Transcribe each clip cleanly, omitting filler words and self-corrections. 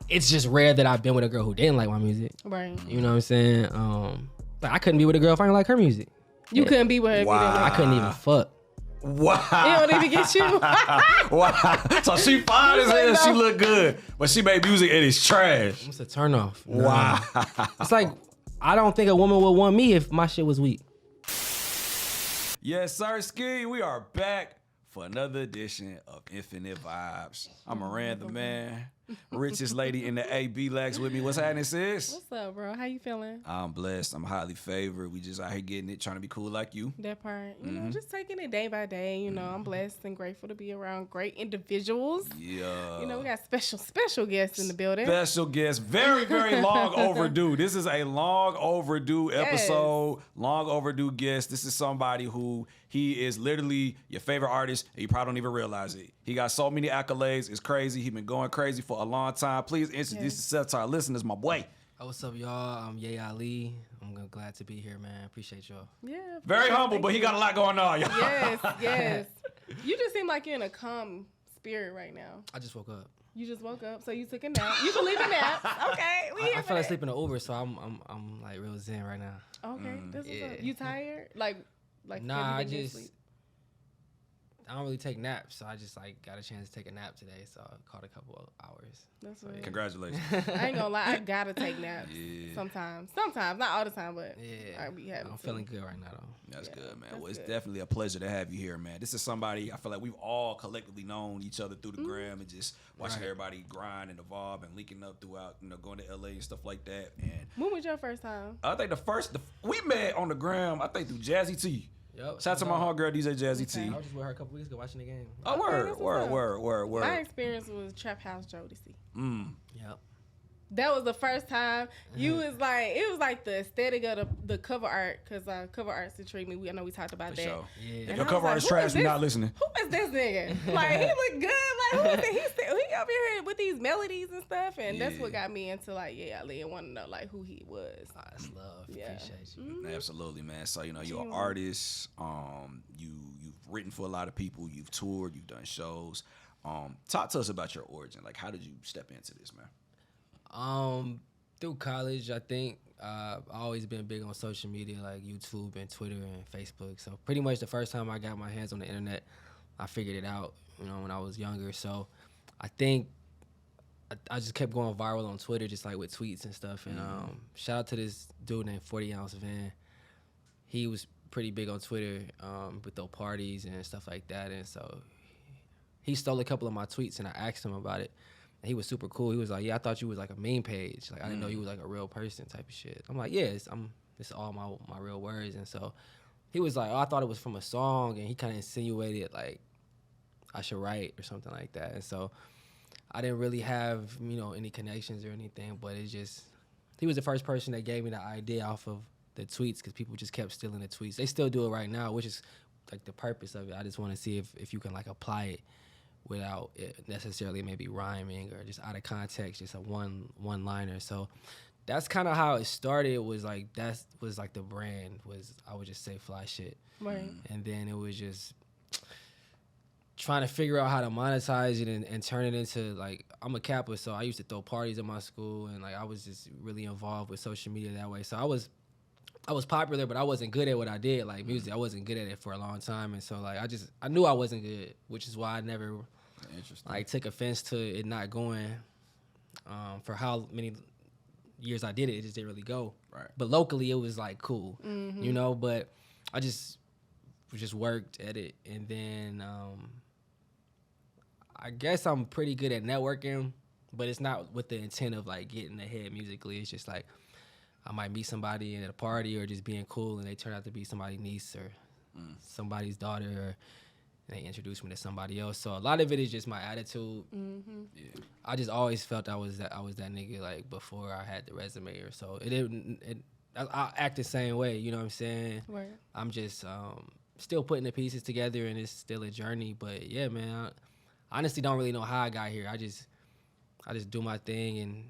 it's just rare that I've been with a girl who didn't like my music. Right. You know what I'm saying? Like I couldn't be with a girl if I didn't like her music. You couldn't be with her if you didn't like I couldn't even fuck. Wow. It don't even get you. Wow. So she fine as hell, she look good, but she made music and it's trash. It's a turnoff. Wow. It's like, I don't think a woman would want me if my shit was weak. Yes, sir, Ski. We are back for another edition of Infinite Vibes. I'm Miranda, the man. Richest lady in the AB Lax with me. What's happening, sis? What's up, bro? How you feeling? I'm blessed. I'm highly favored. We just out here getting it, trying to be cool like you. That part. You know, just taking it day by day. You know, I'm blessed and grateful to be around great individuals. Yeah. You know, we got special guests in the building. Special guest. Very, very long overdue. This is a long overdue episode. Long overdue guest. This is somebody who he is literally your favorite artist, and you probably don't even realize it. He got so many accolades. It's crazy. He's been going crazy for a long time. Please introduce yourself to our listeners, my boy. Oh, what's up, y'all? I'm Ye Ali. I'm glad to be here, man. Appreciate y'all. Yeah. Very humble, but he got a lot going on, y'all. Yes. You just seem like you're in a calm spirit right now. I just woke up. You just woke up, so you took a nap. You believe in naps. Okay. I fell asleep in the Uber, so I'm like real zen right now. Okay. That's what's up. You tired? Like nah, I don't really take naps, so I just like got a chance to take a nap today, so I caught a couple of hours. That's right. Congratulations. I ain't gonna lie, I gotta take naps sometimes. Sometimes, not all the time, but I be having. I'm feeling good right now though. That's good, man. Well, it's definitely a pleasure to have you here, man. This is somebody I feel like we've all collectively known each other through the gram and just watching everybody grind and evolve and linking up throughout, going to LA and stuff like that. And when was your first time? I think we met on the gram, I think through Jazzy T. Yep. Shout out to my homegirl DJ Jazzy T. I was just with her a couple weeks ago watching the game. Oh, word. My experience was Trap House Jodeci. Yep. That was the first time it was like the aesthetic of the cover art, because cover arts intrigued me. I know we talked about that. Sure. Yeah. If your cover art is trash, we're not listening. Who is this nigga? Like, he look good. Like, who is it? He over here with these melodies and stuff, and that's what got me into like Ali and want to know like who he was. That's love. Appreciate you. Mm-hmm. Absolutely, man. So you're an artist. You've written for a lot of people. You've toured. You've done shows. Talk to us about your origin. Like, how did you step into this, man? Through college, I think I've always been big on social media like YouTube and Twitter and Facebook. So pretty much the first time I got my hands on the internet, I figured it out, when I was younger. So I think I just kept going viral on Twitter, just like with tweets and stuff. And shout out to this dude named 40 Ounce Van. He was pretty big on Twitter with those parties and stuff like that. And so he stole a couple of my tweets, and I asked him about it. He was super cool. He was like, "Yeah, I thought you was like a meme page. Like I didn't know you was like a real person type of shit." I'm like, "Yeah, it's all my real words." And so he was like, "Oh, I thought it was from a song," and he kind of insinuated like I should write or something like that. And so I didn't really have any connections or anything, but he was the first person that gave me the idea off of the tweets, because people just kept stealing the tweets. They still do it right now, which is like the purpose of it. I just want to see if you can like apply it without it necessarily maybe rhyming or just out of context, just a one-liner. So that's kind of how it started. That was like the brand was, I would just say fly shit. Right. And then it was just trying to figure out how to monetize it and turn it into like, I'm a Kappa, so I used to throw parties at my school, and like I was just really involved with social media that way. So I was popular, but I wasn't good at what I did, like music. I wasn't good at it for a long time, and so like I knew I wasn't good, which is why I never took offense to it not going for how many years I did it. It just didn't really go. Right. But locally, it was like cool, But I just worked at it, and then I guess I'm pretty good at networking, but it's not with the intent of like getting ahead musically. It's just like I might meet somebody at a party or just being cool, and they turn out to be somebody's niece or somebody's daughter, or they introduce me to somebody else. So a lot of it is just my attitude. Mm-hmm. Yeah. I just always felt I was that nigga like before I had the resume or so. I act the same way, you know what I'm saying? Right. I'm just still putting the pieces together, and it's still a journey. But yeah, man, I honestly don't really know how I got here. I just do my thing, and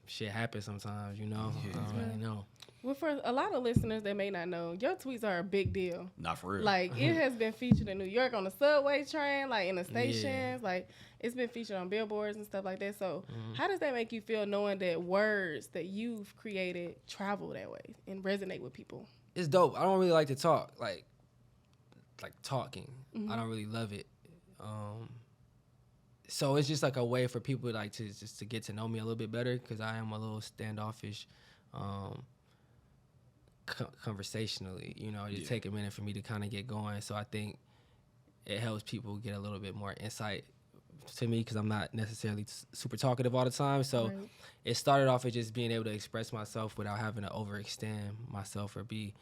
shit happens sometimes, I don't really know. Well, for a lot of listeners that may not know, your tweets are a big deal. Not for real. Like, it has been featured in New York on the subway train, like in the stations. Like, it's been featured on billboards and stuff like that. So, how does that make you feel knowing that words that you've created travel that way and resonate with people? It's dope. I don't really like to talk, like talking. I don't really love it. So it's just like a way for people like to get to know me a little bit better, because I am a little standoffish. Conversationally, you know, it take a minute for me to kind of get going. So I think it helps people get a little bit more insight to me, because I'm not necessarily super talkative all the time. So it started off as just being able to express myself without having to overextend myself or be,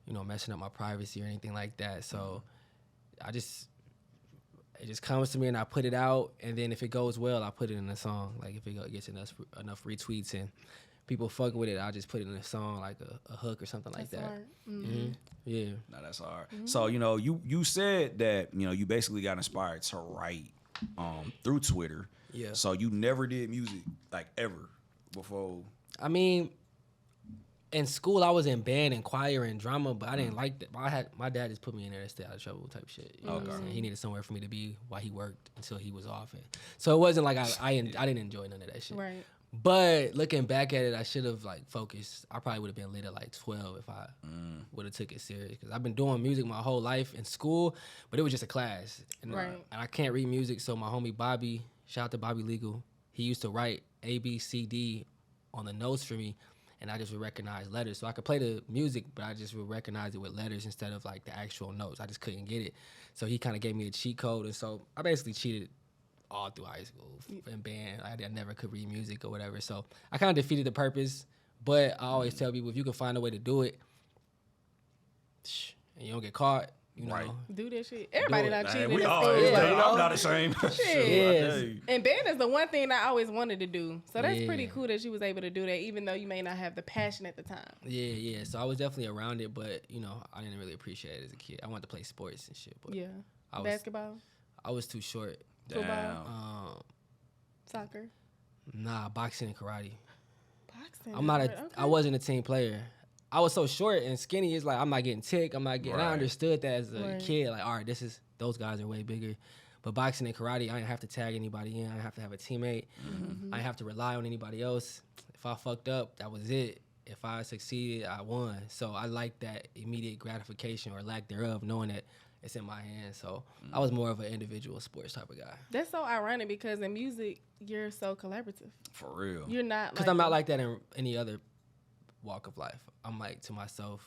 you know, messing up my privacy or anything like that. So it just comes to me and I put it out, and then if it goes well, I put it in a song. Like if it gets enough retweets and people fuck with it, I just put it in a song, like a hook or something like that. Yeah. No, that's hard. So, you know, you said that, you know, you basically got inspired to write through Twitter. Yeah. So you never did music, like, ever before? I mean, in school, I was in band and choir and drama, but I didn't like that. My dad just put me in there to stay out of trouble type shit. You know what I'm saying? He needed somewhere for me to be while he worked until he was off. So it wasn't like I didn't enjoy none of that shit. Right. But looking back at it, I should have like focused. I probably would have been lit at like 12 if I would have took it serious. Because I've been doing music my whole life in school, but it was just a class. And I can't read music, so my homie Bobby, shout out to Bobby Legal, he used to write A, B, C, D on the notes for me, and I just would recognize letters. So I could play the music, but I just would recognize it with letters instead of like the actual notes. I just couldn't get it. So he kind of gave me a cheat code, and so I basically cheated all through high school and band. I never could read music or whatever. So I kind of defeated the purpose. But I always tell people, if you can find a way to do it, and you don't get caught, you know. Do this shit. Everybody not cheating. We in all, school. I'm not ashamed. Shit. And band is the one thing that I always wanted to do. So that's pretty cool that you was able to do that, even though you may not have the passion at the time. Yeah. So I was definitely around it, but, you know, I didn't really appreciate it as a kid. I wanted to play sports and shit. But Basketball? I was too short. Football? Soccer? Nah, boxing and karate. Boxing? I wasn't a team player. I was so short and skinny. It's like I'm not getting tick. I understood that as a kid. Like, all right, those guys are way bigger. But boxing and karate, I didn't have to tag anybody in. I didn't have to have a teammate. I didn't have to rely on anybody else. If I fucked up, that was it. If I succeeded, I won. So I like that immediate gratification or lack thereof, knowing that it's in my hands. So I was more of an individual sports type of guy. That's so ironic because in music, you're so collaborative. For real. You're not because I'm not like that in any other walk of life. I'm like to myself,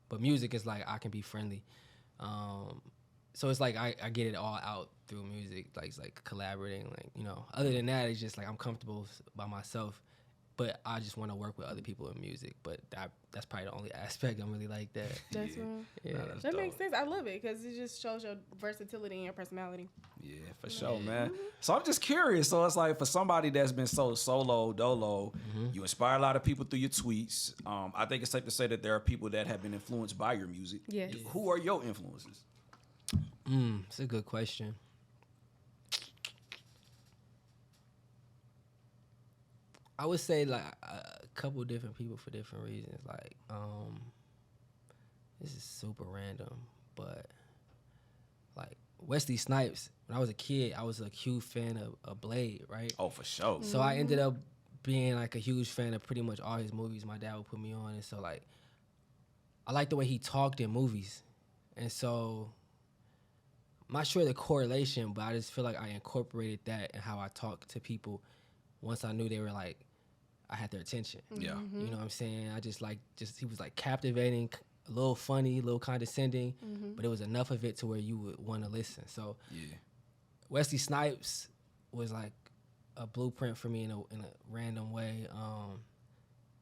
but music is like I can be friendly. So it's like I get it all out through music. Like it's like collaborating. Like, you know, other than that, it's just like I'm comfortable by myself. But I just want to work with other people in music. But that's probably the only aspect I'm really like that. That's real. Yeah. No, that's that dope. makes sense. I love it because it just shows your versatility and your personality. Yeah, for sure, man. So I'm just curious. So it's like for somebody that's been so solo, dolo, you inspire a lot of people through your tweets. I think it's safe to say that there are people that have been influenced by your music. Yes. Who are your influences? It's a good question. I would say like a couple different people for different reasons. Like, this is super random, but like Wesley Snipes. When I was a kid, I was a huge fan of Blade, right? Oh, for sure. So I ended up being like a huge fan of pretty much all his movies. My dad would put me on, and so like I like the way he talked in movies, and so I'm not sure the correlation, but I just feel like I incorporated that in how I talk to people. Once I knew they were like, I had their attention. Yeah. You know what I'm saying? I just he was like captivating, a little funny, a little condescending, but it was enough of it to where you would want to listen. So Wesley Snipes was like a blueprint for me in a random way.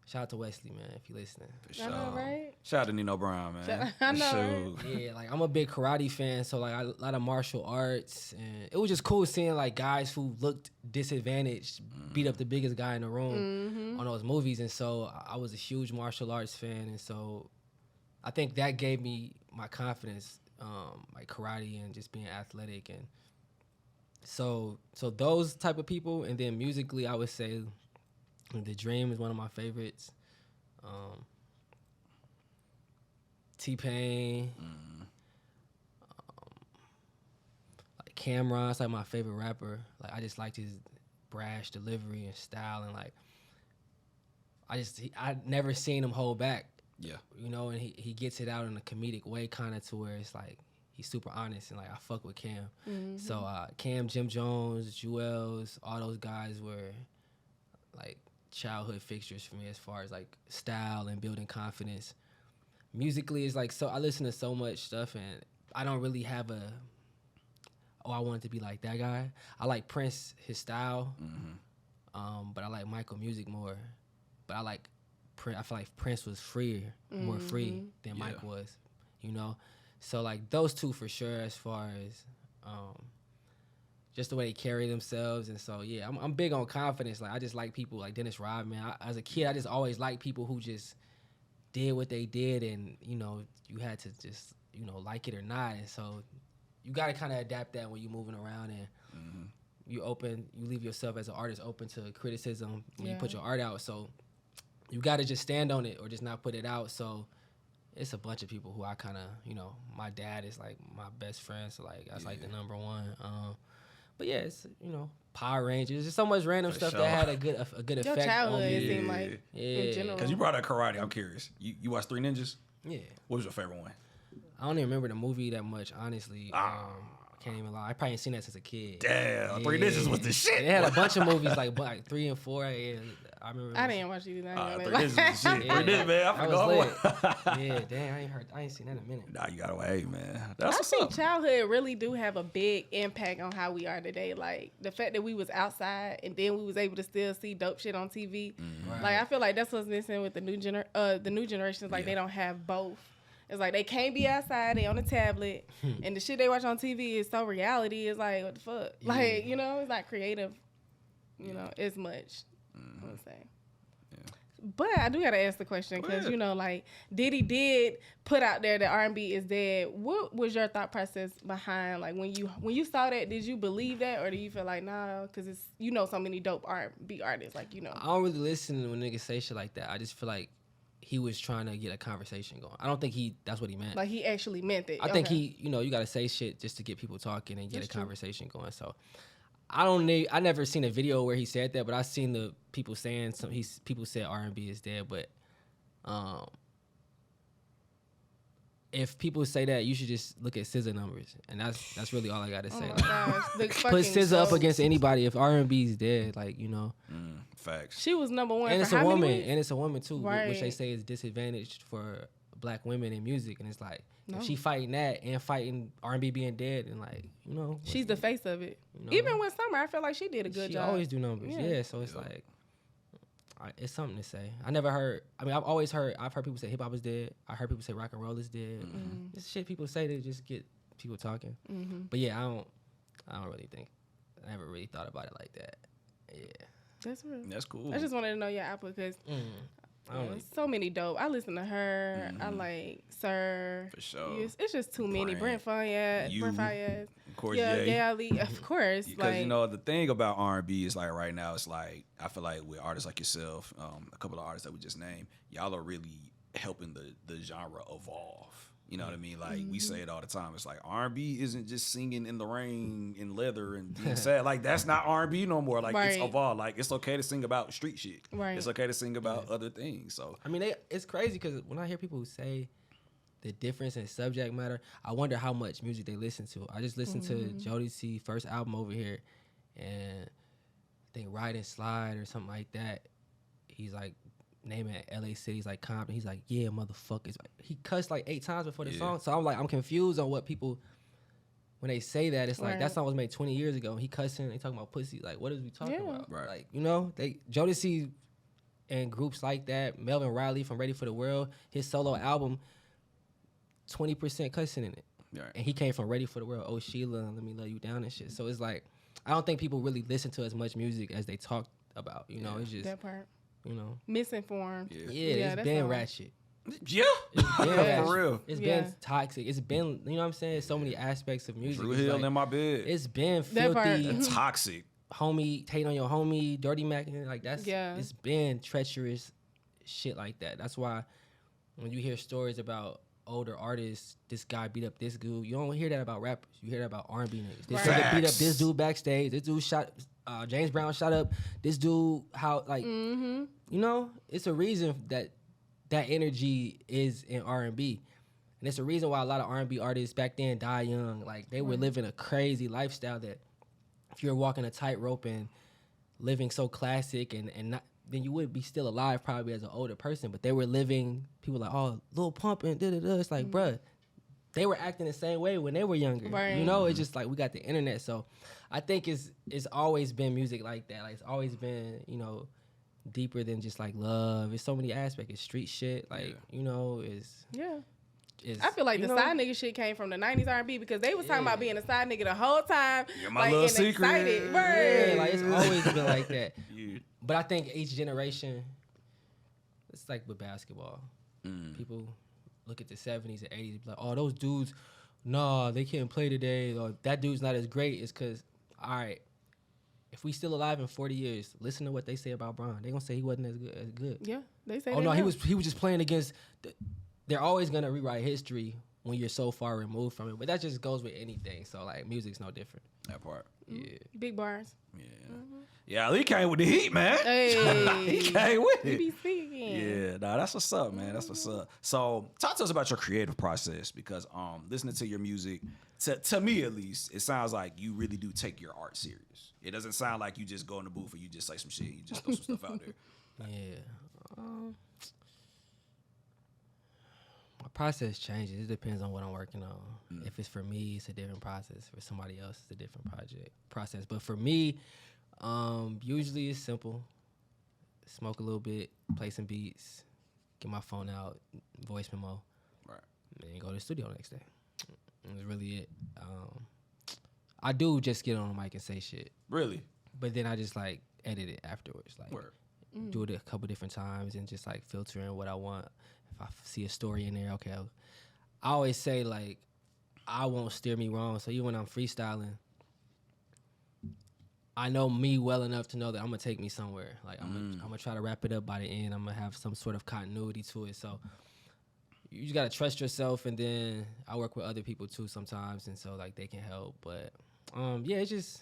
Shout out to Wesley, man, if you're listening. For sure. I know, right? Shout out to Nino Brown, man. I know, right? Yeah, like I'm a big karate fan, so like a lot of martial arts, and it was just cool seeing like guys who looked disadvantaged beat up the biggest guy in the room on those movies, and so I was a huge martial arts fan, and so I think that gave me my confidence, like karate and just being athletic, and so those type of people, and then musically I would say The Dream is one of my favorites. T-Pain. Like Cameron's like my favorite rapper. Like I just liked his brash delivery and style, and like I never seen him hold back. Yeah. You know, and he gets it out in a comedic way, kind of to where it's like he's super honest, and like I fuck with Cam. So Cam, Jim Jones, Jewels, all those guys were like childhood fixtures for me as far as like style and building confidence. Musically, it's like, so I listen to so much stuff, and I don't really have I want to be like that guy. I like Prince, his style, but I like Michael music more. But I feel like Prince was more free than Mike was, you know? So like those two for sure, as far as just the way they carry themselves. And so, yeah, I'm big on confidence. Like I just like people like Dennis Rodman. As a kid, I just always liked people who just did what they did, and, you know, you had to just, you know, like it or not. And so you got to kind of adapt that when you're moving around, and you leave yourself as an artist open to criticism when you put your art out. So you got to just stand on it or just not put it out. So it's a bunch of people who I kind of, you know, my dad is like my best friend. So like, that's like the number one. But yeah, it's, you know, Power Rangers. There's so much random stuff that had a good effect Your on childhood, me. it seemed like, in general. Because you brought up karate, I'm curious. You watched Three Ninjas? Yeah. What was your favorite one? I don't even remember the movie that much, honestly. I can't even lie. I probably ain't seen that since a kid. Damn, Three Ninjas was the shit. They had a bunch of movies like 3 and 4. Yeah, I remember. I didn't watch either. Three Ninjas was the shit. Three Ninjas, man. I forgot. Yeah, damn, I ain't seen that in a minute. Nah, you gotta wait, man. That's I what's think up. childhood really do have a big impact on how we are today. Like the fact that we was outside and then we was able to still see dope shit on TV. Right. Like I feel like that's what's missing with the new generations. Like they don't have both. It's like they can't be outside, they on a tablet, and the shit they watch on TV is so reality. It's like, what the fuck? Like, you know, it's not creative, you know, as much. I would say. But I do gotta ask the question because, you know, like Diddy did put out there that R&B is dead. What was your thought process behind, like, when you saw that? Did you believe that, or do you feel like nah? Because it's, you know, so many dope R&B artists, like, you know. I don't really listen when niggas say shit like that. I just feel like he was trying to get a conversation going. I don't think that's what he meant. Like he actually meant it. I think you know, you gotta say shit just to get people talking and get That's a conversation going. So I never seen a video where he said that, but I seen the people saying people said R&B is dead. But if people say that, you should just look at SZA numbers, and that's really all I gotta say. Oh my Like, gosh, put SZA up against anybody. If R&B is dead, like, you know. Facts. She was number one. And for it's a how many woman, weeks? and it's a woman too, Right. which they say is disadvantaged for black women in music. And it's like, No. if she fighting that and fighting R&B being dead, and like, you know, She's the face of it. you know, Even with Summer, I feel like she did a good she job. always do numbers. Yeah, so it's like, it's something to say. I've heard people say hip hop is dead. I heard people say rock and roll is dead. It's shit people say to just get people talking. But yeah, I don't really think, I never really thought about it like that. Yeah. That's real. That's cool. I just wanted to know your output because I don't really, so many dope. I listen to her. I like Sir. For sure. It's just too many. Brent Fayez. Of course, yeah, Ali. Of course. Because, like, you know, the thing about R&B is, like, right now, it's like, I feel like with artists like yourself, a couple of artists that we just named, y'all are really helping the genre evolve. You know what I mean? Like, we say it all the time. It's like, R&B isn't just singing in the rain in leather and being sad. Like, that's not R&B no more. Like, it's evolved. Like, it's okay to sing about street shit. Right. It's okay to sing about other things. So, I mean, it's crazy because when I hear people who say the difference in subject matter, I wonder how much music they listen to. I just listened to Jodeci's first album over here, and I think Ride and Slide or something like that. He's like naming LA cities like Compton. He's like, yeah, motherfuckers. He cussed like 8 times before the song. So I'm confused on what people, when they say that, it's like, that song was made 20 years ago. He cussing, they talking about pussy. Like, what is we talking about? Right. Like, you know, Jodeci and groups like that, Melvin Riley from Ready for the World, his solo album, 20% cussing in it. Right. And he came from Ready for the World, Oh Sheila, and Let Me Love You Down and shit. So it's like, I don't think people really listen to as much music as they talk about. You know, it's just, that part. you know. Misinformed. It's been ratchet. Yeah. It's been ratchet. For real. It's been toxic. It's been, you know what I'm saying? So many aspects of music. Drew It's Hill like, in my bed. it's been That part. filthy. Toxic. Homie, hate on your homie, Dirty Mac, like that's, it's been treacherous shit like that. That's why when you hear stories about older artists, this guy beat up this dude. You don't hear that about rappers. You hear that about R&B niggas. This Right. nigga beat up this dude backstage. This dude shot, James Brown shot up this dude. How, like, Mm-hmm. you know, it's a reason that energy is in R&B. And it's a reason why a lot of R&B artists back then die young. Like, they were living a crazy lifestyle that if you're walking a tightrope and living so classic and not, then you would be still alive probably as an older person. But they were living, people like, oh, Lil Pump and da-da-da. It's like, bruh, they were acting the same way when they were younger. Right. You know, it's just like we got the internet. So I think it's always been music like that. Like, it's always been, you know, deeper than just like love. It's so many aspects. It's street shit. Like, you know, Yeah. it's I feel like you the know, side nigga shit came from the 90s R&B because they was talking about being a side nigga the whole time. You're my like, little and secret. excited. Right. Yeah, like it's always been like that. Yeah. But I think each generation, it's like with basketball. People look at the 70s and 80s, be like, oh, those dudes, nah, they can't play today. Or that dude's not as great. It's because, all right, if we still alive in 40 years, listen to what they say about Bron. They gonna say he wasn't as good. Yeah, they say Oh that no, now. he was just playing against. They're always gonna rewrite history when you're so far removed from it. But that just goes with anything. So like, music's no different. That part. Yeah. Big bars. Yeah. Yeah, Ali came with the heat, man. Hey. He came with You it. be speaking. Yeah, nah, that's what's up, man. That's what's up. So, talk to us about your creative process because listening to your music, to me at least, it sounds like you really do take your art serious. It doesn't sound like you just go in the booth and you just say some shit. You just throw some stuff out there. Yeah. My process changes. It depends on what I'm working on. If it's for me, it's a different process. For somebody else, it's a different process. But for me, usually it's simple. Smoke a little bit, play some beats, get my phone out, voice memo, Right. and then go to the studio next day. That's really it. I do just get on the mic and say shit, Really? but then I just like edit it afterwards. Like Word. do it a couple different times and just like filter in what I want. If I see a story in there, okay. I always say like, I won't steer me wrong. So even when I'm freestyling, I know me well enough to know that I'm gonna take me somewhere. Like I'm gonna try to wrap it up by the end. I'm gonna have some sort of continuity to it. So you just gotta trust yourself. And then I work with other people too sometimes, and so like they can help. But yeah, it's just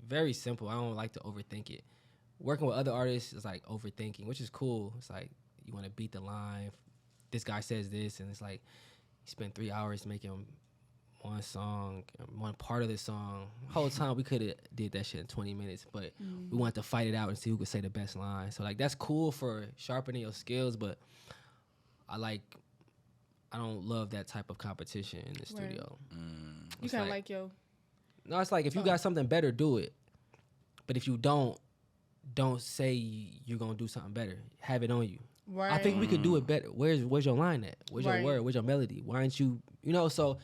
very simple. I don't like to overthink it. Working with other artists is like overthinking, which is cool. It's like you want to beat the line. This guy says this, and it's like you spend 3 hours making one song, one part of the song. Whole time we could have did that shit in 20 minutes, but we wanted to fight it out and see who could say the best line. So like that's cool for sharpening your skills, but I don't love that type of competition in the studio. You It's kind of like yo. No, it's like if you got something better, do it. But if you don't say you're gonna do something better. Have it on you. Right. I think we could do it better. Where's your line at? Where's Right. your word? Where's your melody? Why aren't you, so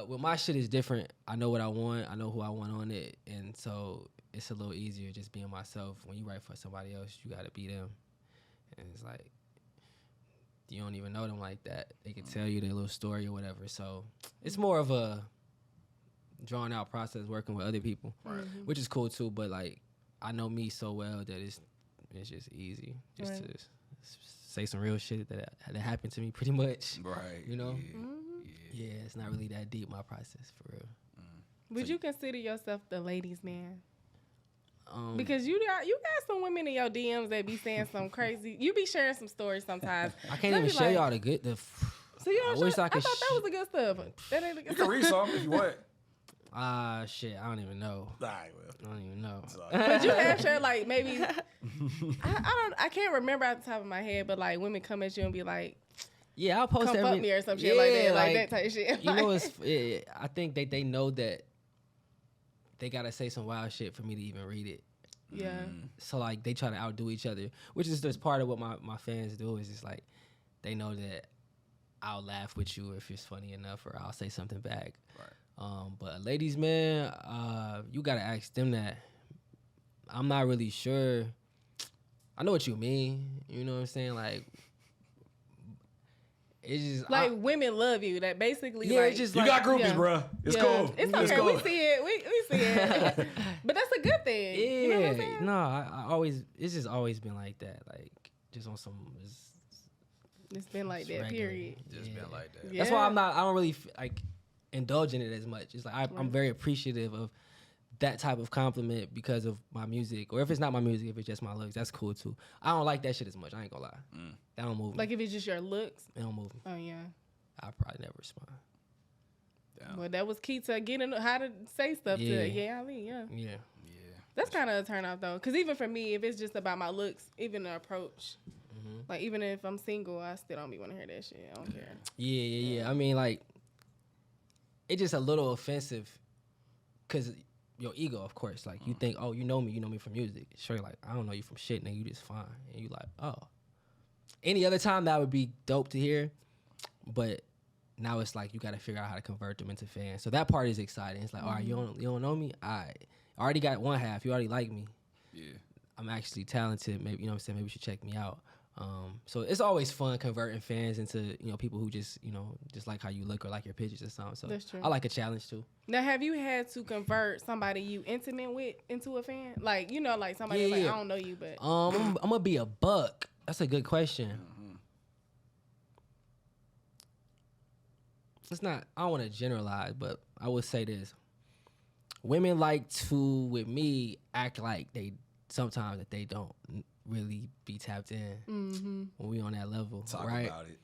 with my shit is different. I know what I want. I know who I want on it. And so it's a little easier just being myself. When you write for somebody else, you gotta be them. And it's like, you don't even know them like that. They can tell you their little story or whatever. So it's more of a drawn out process working with other people, which is cool too. But like, I know me so well that it's just easy just to say some real shit that happened to me pretty much. Right. You know? Yeah. Yeah, it's not really that deep, my process, for real. Would you consider yourself the ladies' man? Um, Because you got some women in your DMs that be saying some crazy. You be sharing some stories sometimes. I can't So even be show like- y'all the good. So you don't I wish share- I could thought that was the good stuff. That ain't the good You can stuff. read some if you want. Shit, I don't even know. All right, well. I don't even know. But you have shared like maybe I can't remember at the top of my head, but like women come at you and be like, Yeah, I'll post come every. fuck me or some shit like that, like that type of shit. You know, I think they know that they gotta say some wild shit for me to even read it. Yeah. So like they try to outdo each other, which is just part of what my fans do. Is just like they know that I'll laugh with you if it's funny enough, or I'll say something back. Right. But ladies, man, you gotta ask them that. I'm not really sure. I know what you mean. You know what I'm saying? Like, it's just Like women love you. That basically yeah, like, it's just You like, got groupies, yeah. bruh. It's yeah, cool. It's okay. cool. We see it. We see it. But that's a good thing. Yeah, You know what I'm saying? no, I always, it's just always been like that. Like, just on some, It's been like It's that, regular. period. Just been like that. Yeah. That's why I don't really like indulge in it as much. It's like I'm very appreciative of that type of compliment because of my music, or if it's not my music, if it's just my looks, that's cool too. I don't like that shit as much. I ain't gonna lie. That don't move me. Like if it's just your looks. It don't move me. Oh yeah. I probably never respond. Damn. Well, that was key to getting how to say stuff to Ali. Yeah. Yeah. That's kind of a turn off though, because even for me, if it's just about my looks, even the approach, like even if I'm single, I still don't be want to hear that shit. I don't care. Yeah. I mean, like, it's just a little offensive, cause your ego, of course. Like you think, oh, you know me from music. Sure, like I don't know you from shit, nigga. You just fine, and you like, oh. Any other time that would be dope to hear, but now it's like you got to figure out how to convert them into fans. So that part is exciting. It's like, all right, you don't know me. I already got one half. You already like me. Yeah. I'm actually talented. Maybe you know what I'm saying. Maybe you should check me out. So it's always fun converting fans into people who just just like how you look or like your pictures or something. So That's true. I like a challenge too. Now, have you had to convert somebody you intimate with into a fan? Like like somebody like I don't know you, but I'm gonna be a buck. That's a good question. It's not. I don't want to generalize, but I would say this: women like to, with me, act like sometimes that they don't really be tapped in when we on that level, Talk right? about it.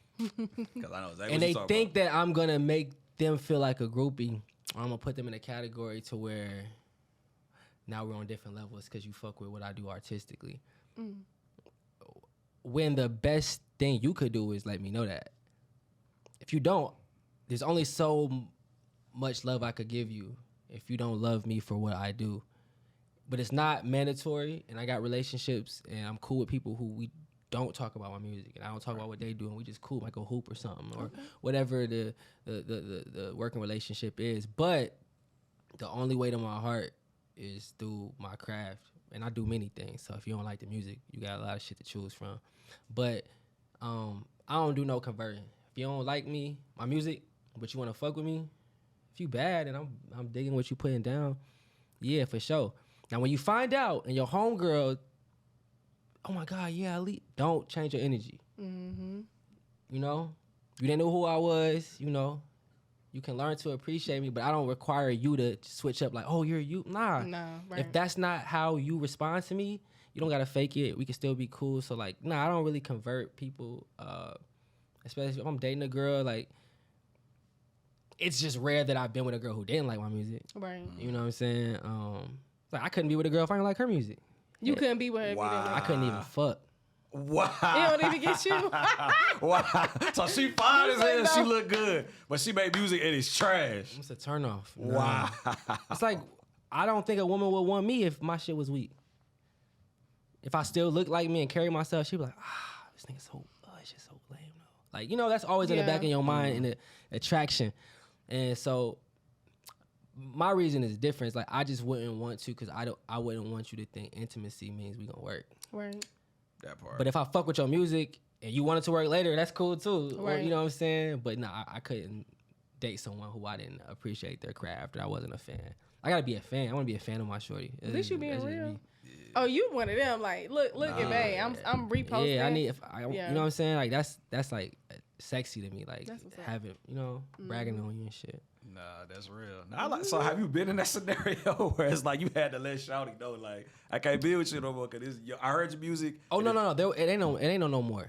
Because I know exactly And what they you're talking think about. that I'm gonna make them feel like a groupie. Or I'm gonna put them in a category to where now we're on different levels because you fuck with what I do artistically. When the best thing you could do is let me know that. If you don't, there's only so much love I could give you if you don't love me for what I do. But it's not mandatory, and I got relationships, and I'm cool with people who we don't talk about my music, and I don't talk about what they do, and we just cool, like a hoop or something, or whatever the working relationship is. But the only way to my heart is through my craft, and I do many things. So if you don't like the music, you got a lot of shit to choose from. But I don't do no converting. If you don't like me, my music, but you want to fuck with me, if you bad and I'm digging what you putting down, yeah, for sure. Now when you find out and your homegirl, oh my God, yeah, Ali, don't change your energy. You know, you didn't know who I was. You can learn to appreciate me, but I don't require you to switch up like, oh, you're you. Nah. right. If that's not how you respond to me, you don't gotta fake it. We can still be cool. So like, nah, I don't really convert people. Especially if I'm dating a girl, like it's just rare that I've been with a girl who didn't like my music. Right. You know what I'm saying? Like I couldn't be with a girl if I didn't like her music. You couldn't be with her if you didn't Wow. like I couldn't even fuck. Wow. it don't even get you. Wow. So she fine as hell, she no. look good, but she make music and it's trash. It's a turnoff. Wow. It's like I don't think a woman would want me if my shit was weak. If I still look like me and carry myself, she'd be like, this nigga's so, it's just so lame. Like, that's always in the back of your mind in the attraction. And so my reason is different. It's like I just wouldn't want to, because I wouldn't want you to think intimacy means we gonna work. Right. That part. But if I fuck with your music and you want it to work later, that's cool too. Or, Right. you know what I'm saying? But nah, I couldn't date someone who I didn't appreciate their craft or I wasn't a fan. I gotta be a fan. I want to be a fan of my shorty. At least you being That's just real. me. Oh, you one of them. Like, look at me. I'm reposting. Yeah, I need. You know Yeah. what I'm saying? Like that's like sexy to me. Like That's what's up. having, bragging on you and shit. Nah, that's real. Now, so have you been in that scenario where it's like you had to let Shawty know, like, I can't be with you no more because I heard your music. Oh no. It ain't no more.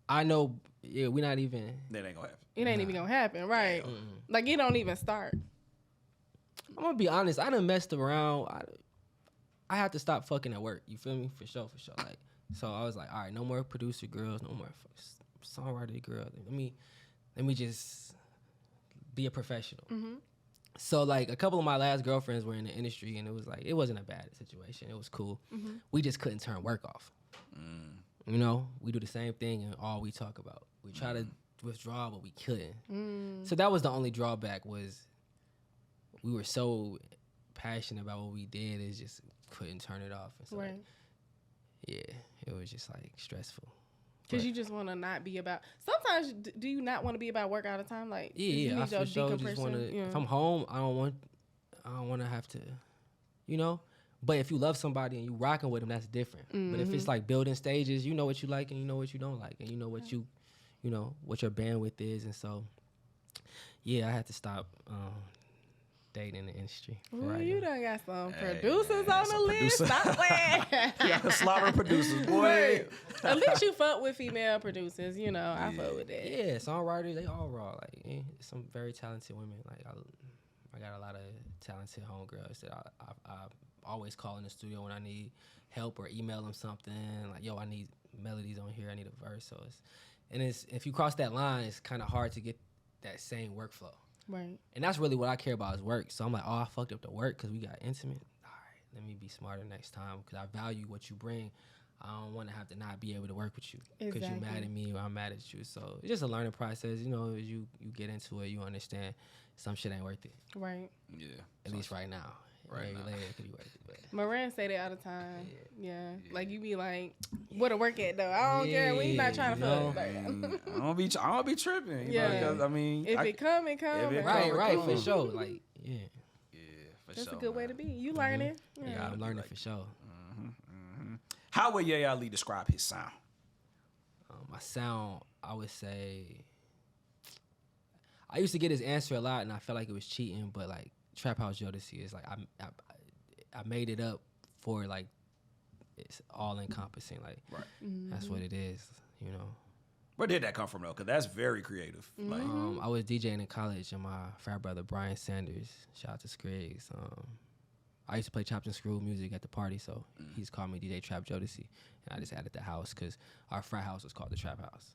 I know. Yeah, we not even. That ain't gonna happen. It ain't even gonna happen, right? Like it don't even start. I'm gonna be honest. I done messed around. I had to stop fucking at work. You feel me? For sure. Like, so I was like, all right, no more producer girls, no more songwriter girls. Let me just be a professional. So like a couple of my last girlfriends were in the industry, and it wasn't a bad situation. It was cool. We just couldn't turn work off. We do the same thing, and all we talk about. We try to withdraw, but we couldn't. So that was the only drawback, was we were so passionate about what we did, it just couldn't turn it off. It's Right. like, yeah, it was just like stressful. Because you just want to not be about. Sometimes do you not want to be about work all the time? Like you I need your for sure just decompression? want to. Yeah. If I'm home, I don't want to have to, But if you love somebody and you rocking with them, that's different. But if it's like building stages, you know what you like and you know what you don't like, and you know what you you know, what your bandwidth is. And so, yeah, I had to stop dating in the industry. Ooh, you now. done got some producers on the list. Stop playing. Yeah, slaughter producers, boy. Right. At least you fuck with female producers, you know. I fuck with that. Yeah, songwriters, they all raw. Like, some very talented women. Like, I got a lot of talented homegirls that I always call in the studio when I need help, or email them something. Like, yo, I need melodies on here. I need a verse. So it's if you cross that line, it's kind of hard to get that same workflow. Right. And that's really what I care about is work. So I'm like, oh, I fucked up the work because we got intimate. All right, let me be smarter next time because I value what you bring. I don't want to have to not be able to work with you because you're mad at me or I'm mad at you. So it's just a learning process. You know, as you get into it, you understand some shit ain't worth it. Right. Yeah. At least right now. Right now. Later it could be worth it. But Moran say that all the time. Yeah. Like you be like, where to work at though? I don't care. We not trying to fuck. Like, I don't be tripping. You know, 'cause, I mean, if it come, it come. If it right, come. for sure. Like, yeah. Yeah, for That's sure. a good way to be. You learning. Yeah, I'm learning for sure. How would Ye Ali describe his sound? My sound, I would say, I used to get his answer a lot, and I felt like it was cheating. But like Trap House Jodeci is like I made it up for like it's all encompassing. Like that's what it is, you know. Where did that come from though? Because that's very creative. Like, I was DJing in college, and my frat brother Brian Sanders, shout out to Scriggs. I used to play chopped and screw music at the party, so he's called me DJ Trap Jodeci, and I just added the house because our frat house was called the Trap House.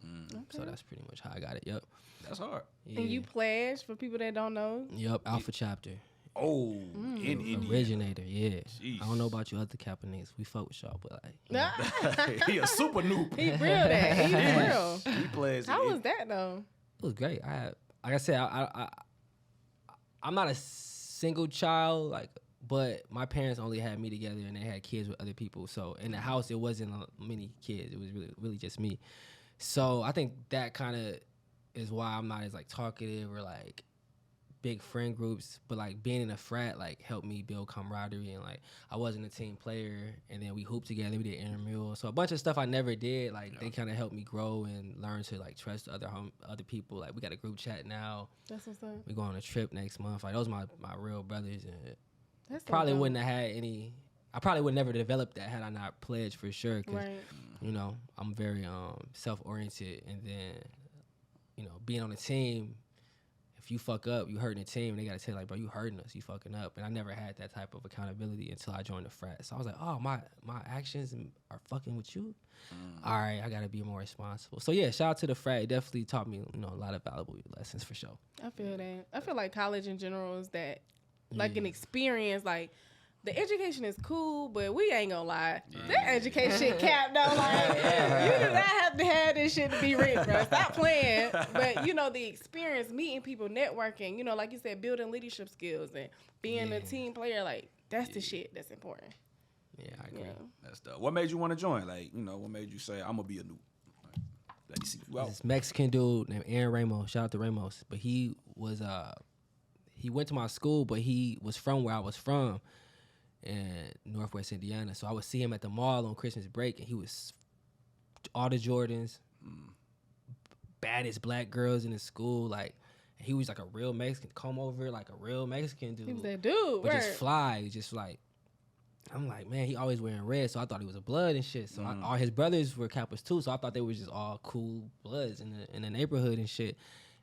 So that's pretty much how I got it. Yep. that's hard. Yeah. And you pledge for people that don't know. Yep. Alpha Chapter. Oh, in India. Originator. Yeah. Jeez. I don't know about you other Kappa niggas. We fuck with y'all, but like. You know, He a super noob. He real that. He real. He plays. How was that though? it was great. Like I said, I'm not a single child, like, but my parents only had me together, and they had kids with other people. So in the house, it wasn't many kids. It was really just me. So I think that kind of is why I'm not as like talkative or like big friend groups. But like being in a frat like helped me build camaraderie, and like I wasn't a team player, and then we hooped together. We did intramural, so a bunch of stuff I never did. Like they kind of helped me grow and learn to like trust other people. Like we got a group chat now. That's what's up. We go on a trip next month. Like those my real brothers, and That's so probably dope. wouldn't have had any. I probably would never develop that had I not pledged for sure. Cause Right. you know I'm very self-oriented, and then you know being on a team. If you fuck up, you hurting the team. They gotta tell you, like, bro, you hurting us. You fucking up. And I never had that type of accountability until I joined the frat. So I was like, oh, my actions are fucking with you. All right, I gotta be more responsible. So yeah, shout out to the frat. It definitely taught me, you know, a lot of valuable lessons for sure. I feel that. I feel like college in general is that, like an experience. Like the education is cool, but we ain't gonna lie, that education cap though. Like you do not have to have this shit to be rich, bro. Stop playing. But you know the experience, meeting people, networking. You know, like you said, building leadership skills and being a team player. Like that's the shit that's important. Yeah, I agree. Yeah. That's dope. What made you want to join? Like, you know, what made you say, I'm gonna be a noob? Like, let me see you out. This Mexican dude named Aaron Ramos. Shout out to Ramos. But he was he went to my school, but he was from where I was from in Northwest Indiana. So I would see him at the mall on Christmas break, and he was all the Jordans, baddest black girls in his school. Like he was like a real Mexican, come over like a real Mexican dude. He was that dude, but right? just fly, just like. I'm like, man, he always wearing red, so I thought he was a blood and shit. So all his brothers were Kappas too, so I thought they were just all cool bloods in the neighborhood and shit.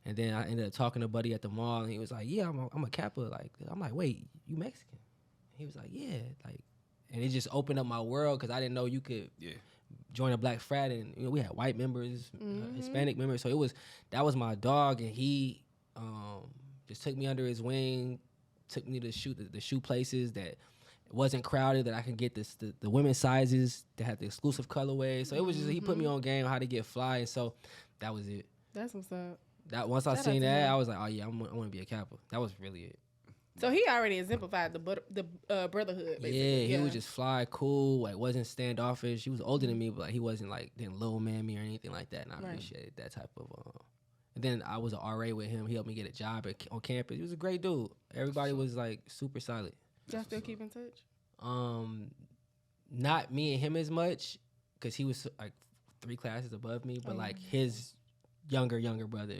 And then I ended up talking to Buddy at the mall, and he was like, yeah, I'm a Kappa. Like, I'm like, wait, you Mexican? He was like, yeah. Like, and it just opened up my world because I didn't know you could join a black frat, and you know, we had white members, Hispanic members. So that was my dog, and he just took me under his wing, took me to the shoe places that wasn't crowded, that I can get the women's sizes that had the exclusive colorway. So it was just he put me on game how to get fly, and so that was it. That's what's up. That once I seen that, I was like, oh yeah, I want to be a Kappa. That was really it. So he already exemplified the brotherhood. Basically. Yeah, he was just fly, cool, like wasn't standoffish. He was older than me, but like, he wasn't like didn't little man me or anything like that. And I appreciated that type of. And then I was an RA with him. He helped me get a job on campus. He was a great dude. Everybody was like super solid. Y'all still keep in touch? Not me and him as much, because he was like 3 classes above me, but like his younger brother,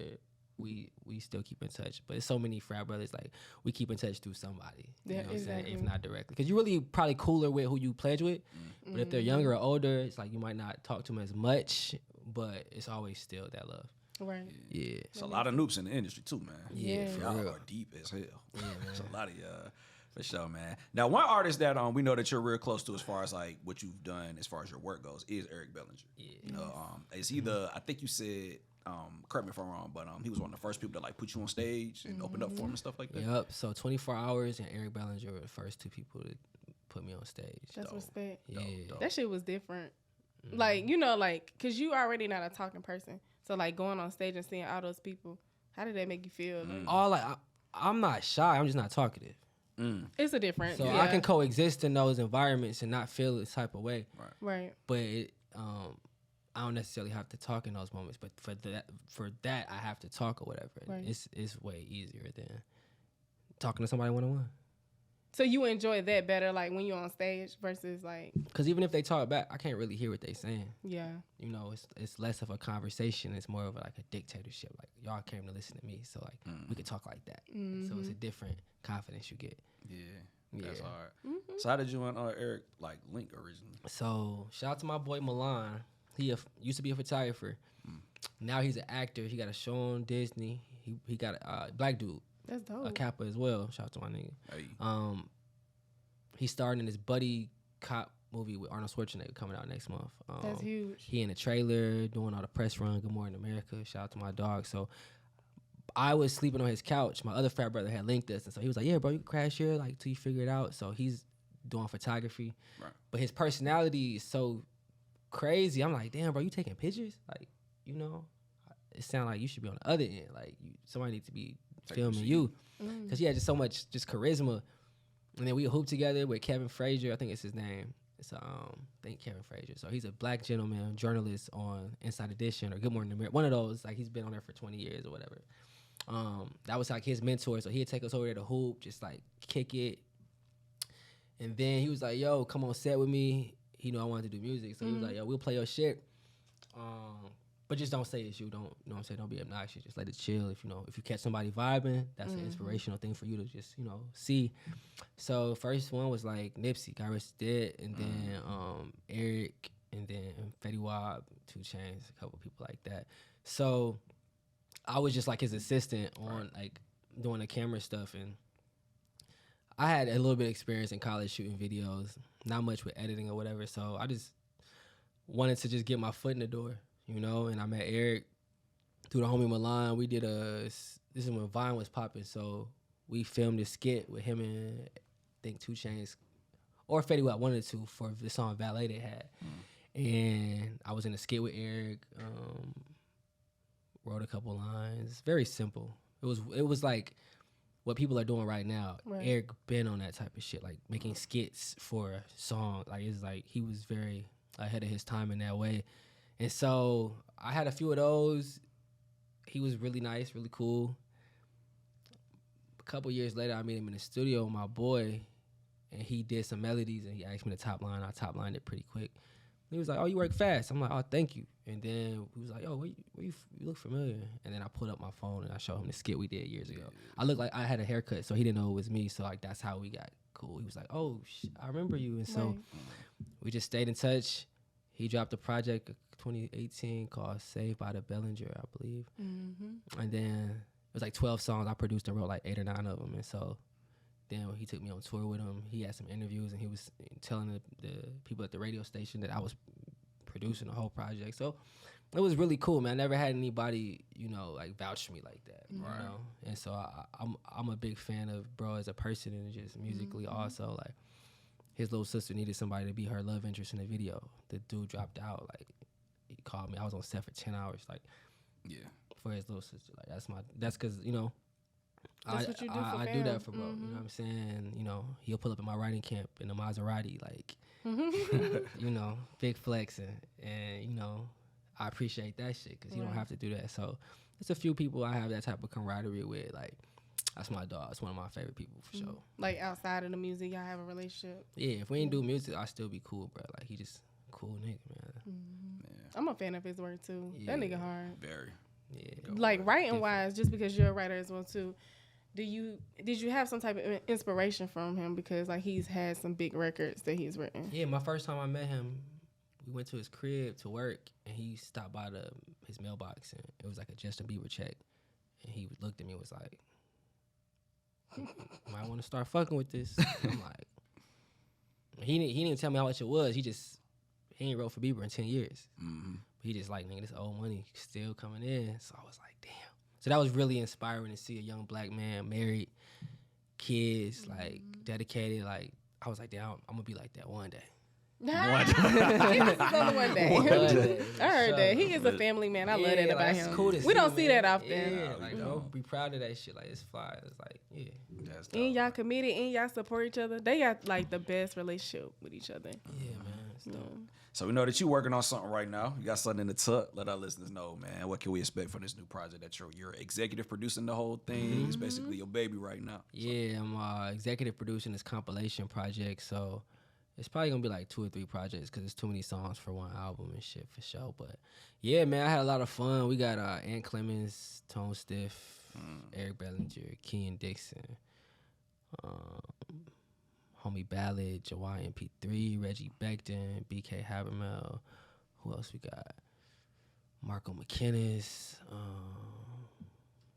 we still keep in touch. But it's so many frat brothers, like we keep in touch through somebody. Yeah, You know what I'm saying? exactly. If not directly, because you're really probably cooler with who you pledge with. But if they're younger or older, it's like you might not talk to them as much, but it's always still that love. Right. Yeah. It's a lot of noobs in the industry too, man. Yeah, for Y'all real. are deep as hell. Yeah, man. It's a lot of y'all. For sure, man. Now, one artist that we know that you're real close to as far as like what you've done as far as your work goes is Eric Bellinger. Yeah. You know, is he the? I think you said, correct me if I'm wrong, but he was one of the first people to like put you on stage and open up for him and stuff like that. Yep. So 24 Hours and Eric Bellinger were the first two people to put me on stage. That's respect. Yeah. That shit was different. Like, you know, like, because you already not a talking person. So, like, going on stage and seeing all those people, how did that make you feel? Like, I'm not shy. I'm just not talkative. it's a difference. So yeah. I can coexist in those environments and not feel this type of way. Right. But I don't necessarily have to talk in those moments. But for that, I have to talk or whatever. Right. It's way easier than talking to somebody one-on-one. So you enjoy that better, like, when you're on stage versus, like... Because even if they talk back, I can't really hear what they saying. Yeah. You know, it's less of a conversation. It's more of like a dictatorship. Like, y'all came to listen to me, so, like, we could talk like that. So it's a different confidence you get. Yeah, that's hard. So how did you and Eric like link originally? So shout out to my boy Milan. He used to be a photographer. Now he's an actor. He got a show on Disney. He got a black dude. That's dope. A Kappa as well. Shout out to my nigga. Hey. He's starring in this buddy cop movie with Arnold Schwarzenegger coming out next month. That's huge. He in the trailer doing all the press run. Good Morning America. Shout out to my dog. So I was sleeping on his couch. My other frat brother had linked us, and so he was like, "Yeah, bro, you can crash here like till you figure it out." So he's doing photography, but his personality is so crazy. I'm like, "Damn, bro, you taking pictures? Like, you know, it sounds like you should be on the other end. Like, somebody needs to be filming you, because he had just so much just charisma." And then we hooped together with Kevin Frazier. I think it's his name. It's I think Kevin Frazier. So he's a black gentleman journalist on Inside Edition or Good Morning America. One of those. Like, he's been on there for 20 years or whatever. That was like his mentor. So he'd take us over there to hoop, just like kick it. And then he was like, "Yo, come on set with me." He knew I wanted to do music. So he was like, "Yo, we'll play your shit. But just don't say it's you. Don't, you know what I'm saying? Don't be obnoxious. Just let it chill. If you catch somebody vibing, that's an inspirational thing for you to just, see." So first one was like Nipsey, God Rest Dead, and then Eric, and then Fetty Wap, 2 Chainz, a couple people like that. So I was just like his assistant on like doing the camera stuff, and I had a little bit of experience in college shooting videos, not much with editing or whatever. So I just wanted to just get my foot in the door. And I met Eric through the homie Milan. We did this is when Vine was popping, so we filmed a skit with him and I think 2 Chainz or Fetty Wap, one of the two, for the song Valet they had. And I was in a skit with Eric, wrote a couple lines. Very simple. It was like what people are doing right now. Right. Eric been on that type of shit, like making skits for a song. Like, it's like he was very ahead of his time in that way. And so I had a few of those. He was really nice, really cool. A couple years later, I met him in the studio with my boy, and he did some melodies, and he asked me to top line. I top lined it pretty quick. He was like, "Oh, you work fast." I'm like, "Oh, thank you." And then he was like, "Oh, where you look familiar." And then I pulled up my phone, and I showed him the skit we did years ago. I looked like I had a haircut, so he didn't know it was me. So, like, that's how we got cool. He was like, "Oh, I remember you." And so we just stayed in touch. He dropped a project 2018 called Saved by the Bellinger, I believe. And then it was like 12 songs. I produced and wrote like 8 or 9 of them. And so then he took me on tour with him. He had some interviews, and he was telling the people at the radio station that I was producing the whole project. So it was really cool, man. I never had anybody, like vouch for me like that. Right. And so I'm a big fan of bro as a person and just musically also. Like, his little sister needed somebody to be her love interest in the video. The dude dropped out. Like, he called me. I was on set for 10 hours. Like, for his little sister. Like, that's because, That's what you do for I fam. do that for bro. You know what I'm saying? He'll pull up in my writing camp in a Maserati, like, big flexing. And, I appreciate that shit because you don't have to do that. So it's a few people I have that type of camaraderie with. Like, that's my dog. It's one of my favorite people for sure. Like, outside of the music, y'all have a relationship? Yeah, if we ain't do music, I'd still be cool, bro. Like, he just cool nigga, man. I'm a fan of his work, too. That nigga hard. Very. Yeah. Like writing wise, just because you're a writer as well too. Did you have some type of inspiration from him because like he's had some big records that he's written? Yeah, my first time I met him, we went to his crib to work, and he stopped by his mailbox, and it was like a Justin Bieber check, and he looked at me and was like, "Might want to start fucking with this." I'm like, he didn't even tell me how much it was. He ain't wrote for Bieber in 10 years. Mm-hmm. He just like, nigga, this old money still coming in. So I was like, damn. So that was really inspiring to see a young black man, married, kids, like dedicated. Like I was like, damn, I'm gonna be like that one day. He was only one day. I heard that. He is a family man. I love that about him. Cool we don't see that often. Yeah, like bro, be proud of that shit. Like it's fly. It's like, yeah. That's And y'all committed and y'all support each other. They got like the best relationship with each other. Yeah, man. It's dope. So we know that you're working on something right now. You got something in the tuck. Let our listeners know, man. What can we expect from this new project that you're executive producing the whole thing? It's basically your baby right now. Yeah, I'm executive producing this compilation project. So it's probably gonna be like 2 or 3 projects because there's too many songs for one album and shit for sure. But yeah, man, I had a lot of fun. We got Ant Clemens, Tone Stiff, Eric Bellinger, Kean Dixon, Homie Ballad, Jawai MP3, Reggie Becton, BK Habermel. Who else we got? Marco McKinnis.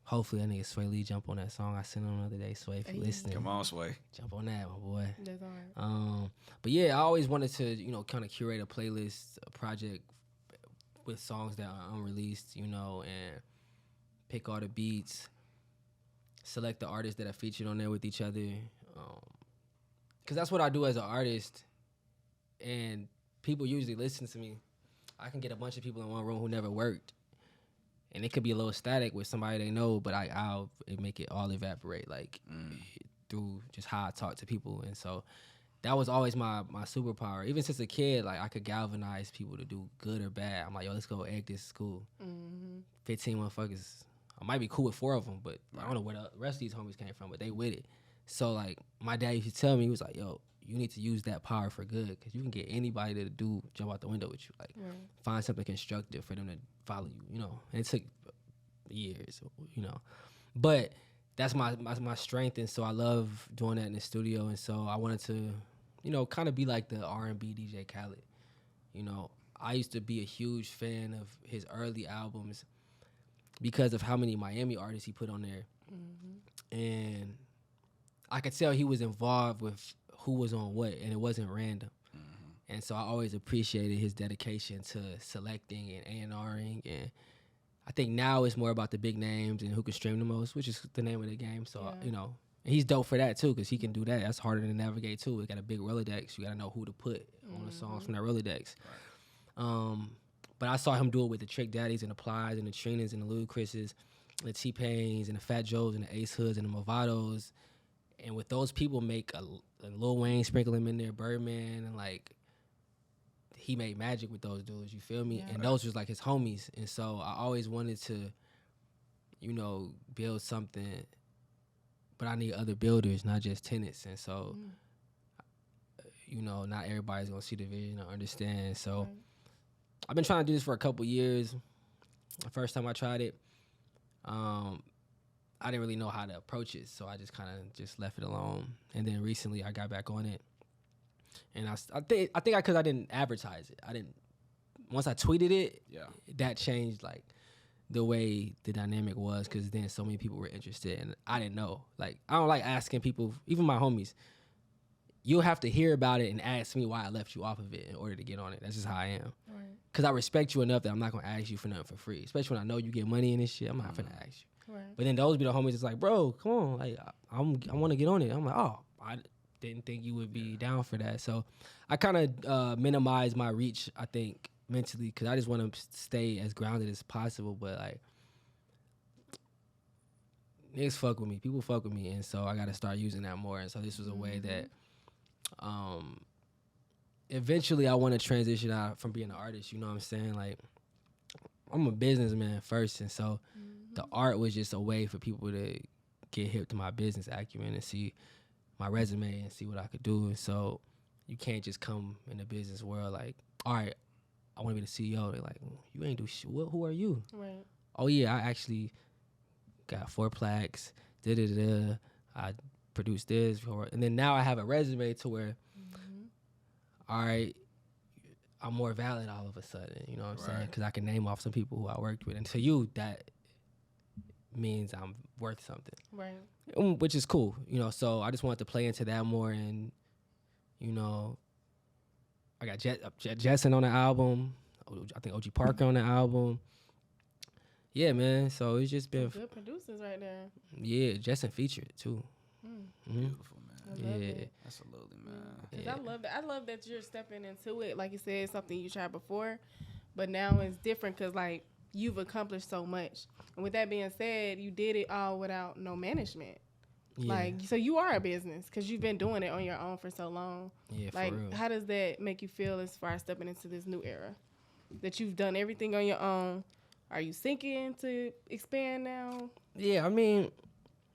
Hopefully that nigga Sway Lee jump on that song I sent him the other day. Sway, if you listening. Come on, Sway. Jump on that, my boy. That's all right. But yeah, I always wanted to, kind of curate a playlist, a project with songs that are unreleased, and pick all the beats, select the artists that are featured on there with each other. Because that's what I do as an artist, and people usually listen to me. I can get a bunch of people in one room who never worked, and it could be a little static with somebody they know, but I'll make it all evaporate, like, through just how I talk to people. And so that was always my superpower. Even since a kid, like, I could galvanize people to do good or bad. I'm like, yo, let's go egg this school. 15 motherfuckers. I might be cool with 4 of them, but I don't know where the rest of these homies came from, but they with it. So, like, my dad used to tell me, he was like, yo, you need to use that power for good because you can get anybody to jump out the window with you. Like, find something constructive for them to follow you, And it took years, But that's my strength, and so I love doing that in the studio. And so I wanted to, kind of be like the R&B DJ Khaled. I used to be a huge fan of his early albums because of how many Miami artists he put on there. And I could tell he was involved with who was on what, and it wasn't random. And so I always appreciated his dedication to selecting and A&Ring. And I think now it's more about the big names and who can stream the most, which is the name of the game. So, and he's dope for that, too, because he can do that. That's harder to navigate, too. We got a big Rolodex. You got to know who to put on the songs from that Rolodex. But I saw him do it with the Trick Daddies and the Plies and the Trinas and the Ludacris's, and the T-Pains and the Fat Joes and the Ace Hoods and the Movados. And with those people make a Lil Wayne, sprinkle him in there, Birdman, and like he made magic with those dudes, you feel me? Yeah. And those was like his homies. And so I always wanted to, build something, but I need other builders, not just tenants. And so, not everybody's gonna see the vision or understand. So I've been trying to do this for a couple years. The first time I tried it, I didn't really know how to approach it, so I just kind of just left it alone. And then recently I got back on it, and I think because I didn't advertise it. Once I tweeted it, that changed like the way the dynamic was, because then so many people were interested, and I didn't know. Like, I don't like asking people, even my homies. You'll have to hear about it and ask me why I left you off of it in order to get on it. That's just how I am. Because I respect you enough that I'm not gonna ask you for nothing for free, especially when I know you get money in this shit. I'm not gonna ask you. But then those be the homies that's like, bro, come on, like I want to get on it. I'm like, oh, I didn't think you would be down for that. So I kind of minimize my reach, I think, mentally, because I just want to stay as grounded as possible. But like, niggas fuck with me, people fuck with me, and so I got to start using that more. And so this was a way that eventually I want to transition out from being an artist. You know what I'm saying? Like, I'm a businessman first, and so the art was just a way for people to get hip to my business acumen and see my resume and see what I could do. And so you can't just come in the business world like, all right, I want to be the CEO. They're like, you ain't do shit. Who are you? oh yeah, I actually got 4 plaques. I produced this, and then now I have a resume to where, all right, I'm more valid all of a sudden. You know what I'm saying? Because I can name off some people who I worked with, and to you that means I'm worth something, Right. Which is cool. You know, so I just wanted to play into that more, and you know, I got Jetson on the album. I think OG Parker on the album. Yeah, man. So it's just been Good producers right there. Yeah, Jetson featured too. Beautiful, man. I love Yeah. it. Absolutely, man. 'Cause I love that. I love that you're stepping into it. Like you said, something you tried before, but now it's different because like you've accomplished so much. And with that being said, you did it all without no management. Yeah. Like, so you are a business because you've been doing it on your own for so long. Yeah, for Like, real. how does that make you feel as far as stepping into this new era? That you've done everything on your own. Are you thinking to expand now? Yeah, I mean,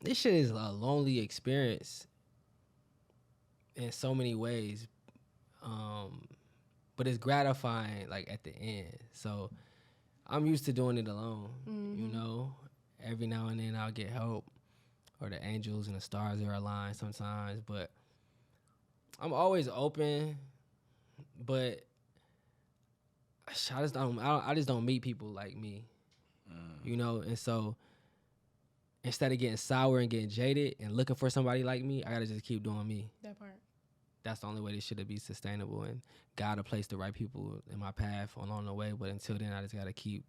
this shit is a lonely experience in so many ways, but it's gratifying like at the end. So I'm used to doing it alone. You know, every now and then I'll get help, or the angels and the stars are aligned sometimes. But I'm always open. But I just don't meet people like me. You know, and so instead of getting sour and getting jaded and looking for somebody like me, I gotta just keep doing me. That part. That's the only way this shit will be sustainable, and God will place the right people in my path along the way. But until then, I just gotta keep,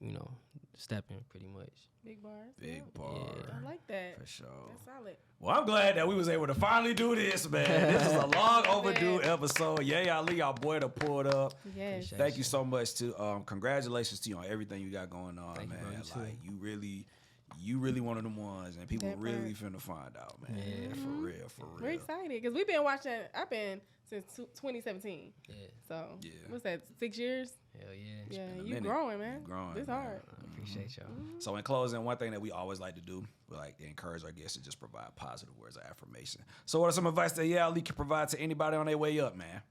you know, stepping pretty much. Big bars. Big bar. I like that. For sure. That's solid. Well, I'm glad that we was able to finally do this, man. This is a long overdue episode. Yay, Ali, our boy that pulled up. Yes. Thank you so much to congratulations to you on everything you got going on, Thank you, man. bro. You too. Like you really one of them ones, and people That really part. finna find out, man. Yeah. For real, for real. We're excited because we've been watching. I've been since 2017. Yeah, So Yeah. what's that? 6 years? hell yeah. Yeah, been a you minute. growing, man. You growing, It's man. hard. I appreciate y'all. So in closing, one thing that we always like to do, we like to encourage our guests to just provide positive words of affirmation. So what are some advice that Ali can provide to anybody on their way up, man?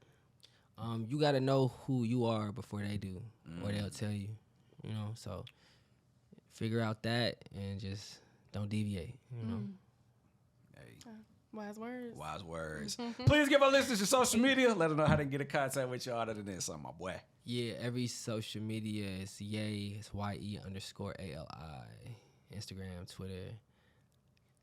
You gotta know who you are before they do, or they'll tell you. You know, so figure out that and just don't deviate. You know. Hey, Wise words. wise words. Please give our listeners your social media. Let them know how to get in contact with you other than this, my boy. Yeah, every social media is Ye. It's YE_ALI. Instagram, Twitter,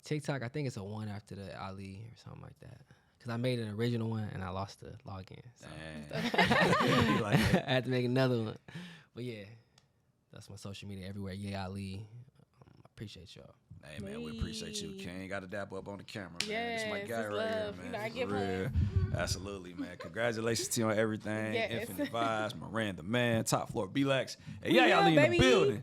TikTok. I think it's a 1 after the Ali or something like that. Cause I made an original one and I lost the login. So Dang. Like that. I had to make another one. But yeah, that's my social media everywhere. Yeah, Ali. I appreciate y'all. Hey man, we appreciate you, King. Got to dap up on the camera, man. Yes, This my guy it's right here, love. man. You know, I For give real. her- Absolutely, man. Congratulations to you on everything. Yes. Infinite Vibes, Miranda, man, Top Floor B-Lax. Hey, We yeah, y'all love, in the baby. building.